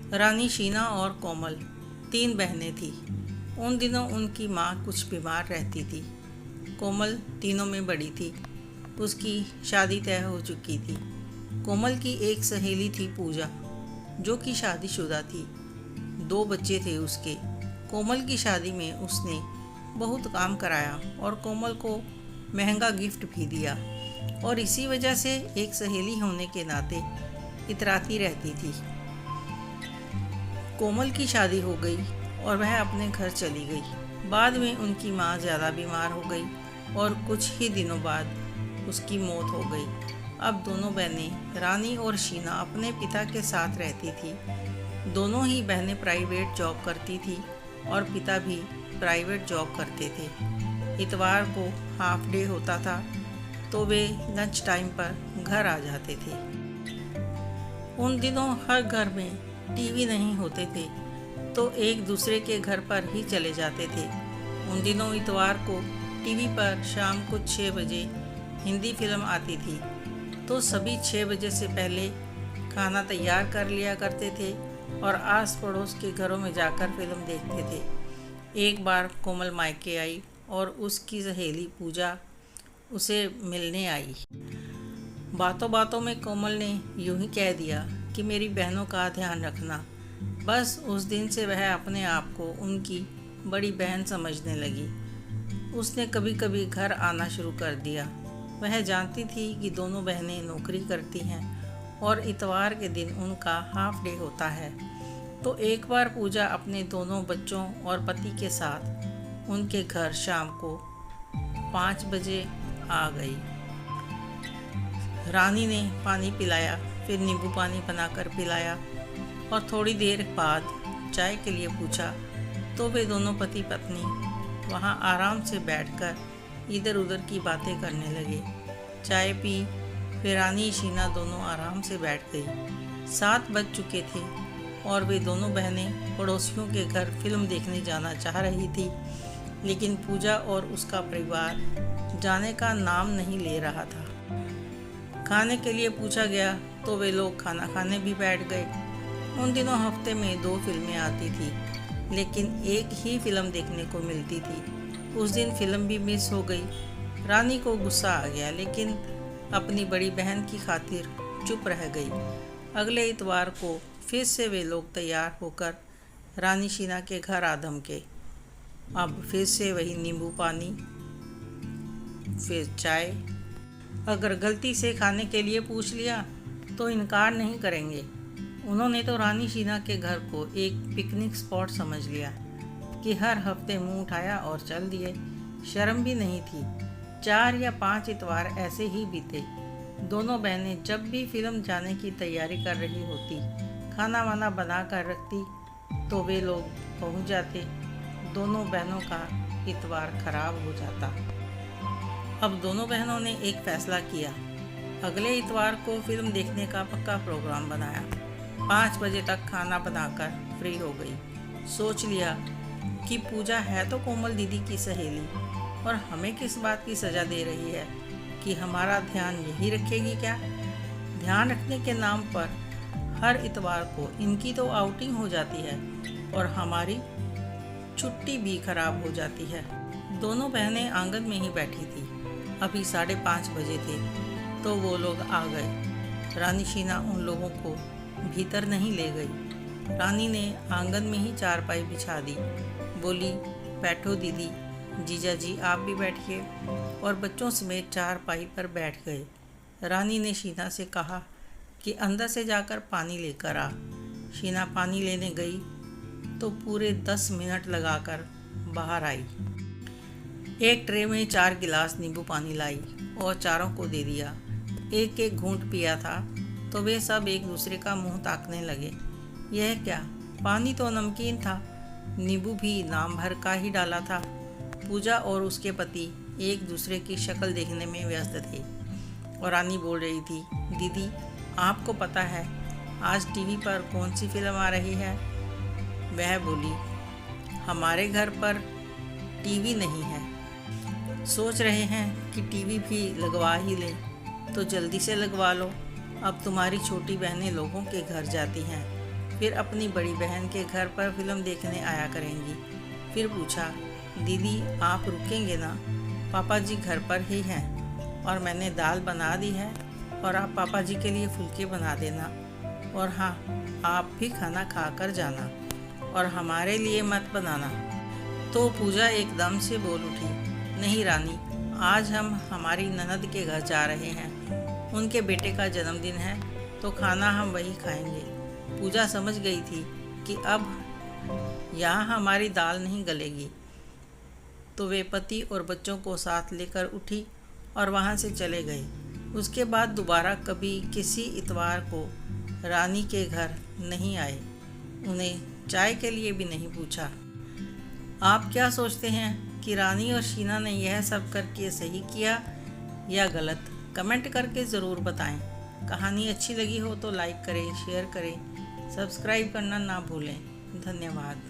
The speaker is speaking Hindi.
रानी शीना और कोमल 3 बहनें थीं। उन दिनों उनकी माँ कुछ बीमार रहती थी। कोमल तीनों में बड़ी थी। उसकी शादी तय हो चुकी थी। कोमल की एक सहेली थी पूजा, जो कि शादीशुदा थी। 2 बच्चे थे उसके। कोमल की शादी में उसने बहुत काम कराया और कोमल को महंगा गिफ्ट भी दिया, और इसी वजह से एक सहेली होने के नाते इतराती रहती थी। कोमल की शादी हो गई और वह अपने घर चली गई। बाद में उनकी माँ ज़्यादा बीमार हो गई और कुछ ही दिनों बाद उसकी मौत हो गई। अब दोनों बहनें रानी और शीना अपने पिता के साथ रहती थी। दोनों ही बहनें प्राइवेट जॉब करती थी और पिता भी प्राइवेट जॉब करते थे। इतवार को हाफ डे होता था तो वे लंच टाइम पर घर आ जाते थे। उन दिनों हर घर में टीवी नहीं होते थे तो एक दूसरे के घर पर ही चले जाते थे। उन दिनों इतवार को टीवी पर शाम को 6 बजे हिंदी फिल्म आती थी, तो सभी 6 बजे से पहले खाना तैयार कर लिया करते थे और आस पड़ोस के घरों में जाकर फिल्म देखते थे। एक बार कोमल मायके आई और उसकी सहेली पूजा उसे मिलने आई। बातों बातों में कोमल ने यूं ही कह दिया कि मेरी बहनों का ध्यान रखना। बस उस दिन से वह अपने आप को उनकी बड़ी बहन समझने लगी। उसने कभी कभी घर आना शुरू कर दिया। वह जानती थी कि दोनों बहनें नौकरी करती हैं और इतवार के दिन उनका हाफ डे होता है। तो एक बार पूजा अपने दोनों बच्चों और पति के साथ उनके घर शाम को 5 बजे आ गई। रानी ने पानी पिलाया, फिर नींबू पानी बनाकर पिलाया और थोड़ी देर बाद चाय के लिए पूछा। तो वे दोनों पति पत्नी वहाँ आराम से बैठकर इधर उधर की बातें करने लगे। चाय पी, फिर रानी शीना दोनों आराम से बैठ गई। 7 बज चुके थे और वे दोनों बहनें पड़ोसियों के घर फिल्म देखने जाना चाह रही थी, लेकिन पूजा और उसका परिवार जाने का नाम नहीं ले रहा था। खाने के लिए पूछा गया तो वे लोग खाना खाने भी बैठ गए। उन दिनों हफ्ते में 2 फिल्में आती थी, लेकिन एक ही फिल्म देखने को मिलती थी। उस दिन फिल्म भी मिस हो गई। रानी को गुस्सा आ गया, लेकिन अपनी बड़ी बहन की खातिर चुप रह गई। अगले इतवार को फिर से वे लोग तैयार होकर रानी शीना के घर आ धमके। अब फिर से वही नींबू पानी, फिर चाय। अगर गलती से खाने के लिए पूछ लिया तो इनकार नहीं करेंगे। उन्होंने तो रानी शीना के घर को एक पिकनिक स्पॉट समझ लिया कि हर हफ्ते मुंह उठाया और चल दिए। शर्म भी नहीं थी। 4 या 5 इतवार ऐसे ही बीते। दोनों बहनें जब भी फिल्म जाने की तैयारी कर रही होती, खाना वाना बना कर रखती, तो वे लोग पहुंच जाते। दोनों बहनों का इतवार खराब हो जाता। अब दोनों बहनों ने एक फैसला किया। अगले इतवार को फिल्म देखने का पक्का प्रोग्राम बनाया। 5 बजे तक खाना बनाकर फ्री हो गई। सोच लिया कि पूजा है तो कोमल दीदी की सहेली, और हमें किस बात की सज़ा दे रही है कि हमारा ध्यान यही रखेगी क्या। ध्यान रखने के नाम पर हर इतवार को इनकी तो आउटिंग हो जाती है और हमारी छुट्टी भी खराब हो जाती है। दोनों बहनें आंगन में ही बैठी थी। अभी 5:30 बजे थे तो वो लोग आ गए। रानी शीना उन लोगों को भीतर नहीं ले गई। रानी ने आंगन में ही चारपाई बिछा दी। बोली, बैठो दीदी, जीजा जी आप भी बैठिए, और बच्चों समेत चारपाई पर बैठ गए। रानी ने शीना से कहा कि अंदर से जाकर पानी लेकर आ। शीना पानी लेने गई तो पूरे 10 मिनट लगाकर बाहर आई। एक ट्रे में 4 गिलास नींबू पानी लाई और चारों को दे दिया। एक एक घूंट पिया था तो वे सब एक दूसरे का मुंह ताकने लगे। यह क्या, पानी तो नमकीन था, नींबू भी नाम भर का ही डाला था। पूजा और उसके पति एक दूसरे की शक्ल देखने में व्यस्त थे और रानी बोल रही थी, दीदी आपको पता है आज टीवी पर कौन सी फिल्म आ रही है। वह बोली, हमारे घर पर टीवी नहीं है, सोच रहे हैं कि टीवी भी लगवा ही लें, तो जल्दी से लगवा लो। अब तुम्हारी छोटी बहनें लोगों के घर जाती हैं फिर अपनी बड़ी बहन के घर पर फिल्म देखने आया करेंगी। फिर पूछा, दीदी आप रुकेंगे ना? पापा जी घर पर ही हैं और मैंने दाल बना दी है और आप पापा जी के लिए फुल्के बना देना। और हाँ, आप भी खाना खा कर जाना और हमारे लिए मत बनाना। तो पूजा एकदम से बोल उठी, नहीं रानी, आज हम हमारी ननद के घर जा रहे हैं। उनके बेटे का जन्मदिन है तो खाना हम वही खाएंगे। पूजा समझ गई थी कि अब यहाँ हमारी दाल नहीं गलेगी, तो वे पति और बच्चों को साथ लेकर उठी और वहाँ से चले गए। उसके बाद दोबारा कभी किसी इतवार को रानी के घर नहीं आए, उन्हें चाय के लिए भी नहीं पूछा। आप क्या सोचते हैं कि रानी और शीना ने यह सब करके सही किया या गलत? कमेंट करके ज़रूर बताएं। कहानी अच्छी लगी हो तो लाइक करें, शेयर करें, सब्सक्राइब करना ना भूलें। धन्यवाद।